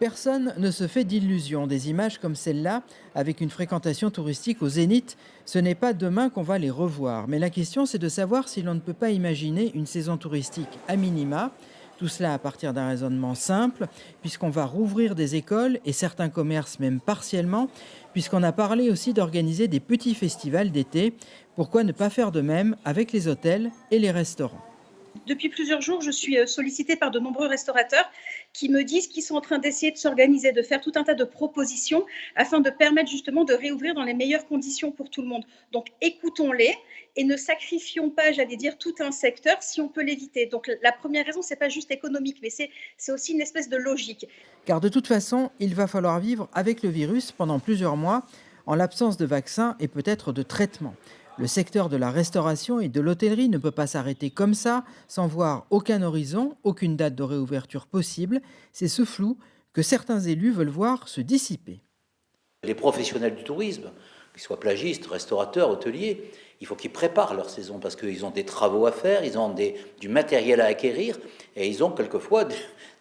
Personne ne se fait d'illusions. Des images comme celle-là, avec une fréquentation touristique au zénith, ce n'est pas demain qu'on va les revoir. Mais la question, c'est de savoir si l'on ne peut pas imaginer une saison touristique à minima. Tout cela à partir d'un raisonnement simple, puisqu'on va rouvrir des écoles et certains commerces même partiellement, puisqu'on a parlé aussi d'organiser des petits festivals d'été. Pourquoi ne pas faire de même avec les hôtels et les restaurants? Depuis plusieurs jours, je suis sollicitée par de nombreux restaurateurs qui me disent qu'ils sont en train d'essayer de s'organiser, de faire tout un tas de propositions afin de permettre justement de réouvrir dans les meilleures conditions pour tout le monde. Donc écoutons-les et ne sacrifions pas, j'allais dire, tout un secteur si on peut l'éviter. Donc la première raison, c'est pas juste économique, mais c'est aussi une espèce de logique. Car de toute façon, il va falloir vivre avec le virus pendant plusieurs mois, en l'absence de vaccin et peut-être de traitement. Le secteur de la restauration et de l'hôtellerie ne peut pas s'arrêter comme ça, sans voir aucun horizon, aucune date de réouverture possible. C'est ce flou que certains élus veulent voir se dissiper. Les professionnels du tourisme, qu'ils soient plagistes, restaurateurs, hôteliers, il faut qu'ils préparent leur saison parce qu'ils ont des travaux à faire, ils ont du matériel à acquérir et ils ont quelquefois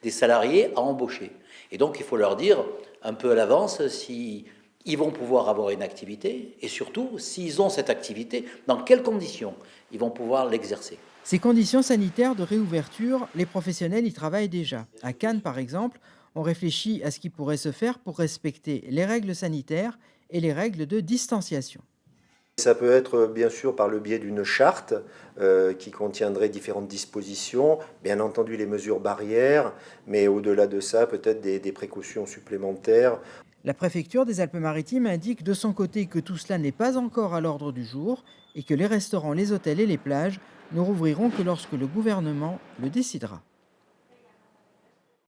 des salariés à embaucher. Et donc il faut leur dire un peu à l'avance si ils vont pouvoir avoir une activité et surtout s'ils ont cette activité, dans quelles conditions ils vont pouvoir l'exercer. Ces conditions sanitaires de réouverture, les professionnels y travaillent déjà. À Cannes, par exemple, on réfléchit à ce qui pourrait se faire pour respecter les règles sanitaires et les règles de distanciation. Ça peut être bien sûr par le biais d'une charte qui contiendrait différentes dispositions, bien entendu les mesures barrières, mais au-delà de ça, peut-être des précautions supplémentaires. La préfecture des Alpes-Maritimes indique de son côté que tout cela n'est pas encore à l'ordre du jour et que les restaurants, les hôtels et les plages ne rouvriront que lorsque le gouvernement le décidera.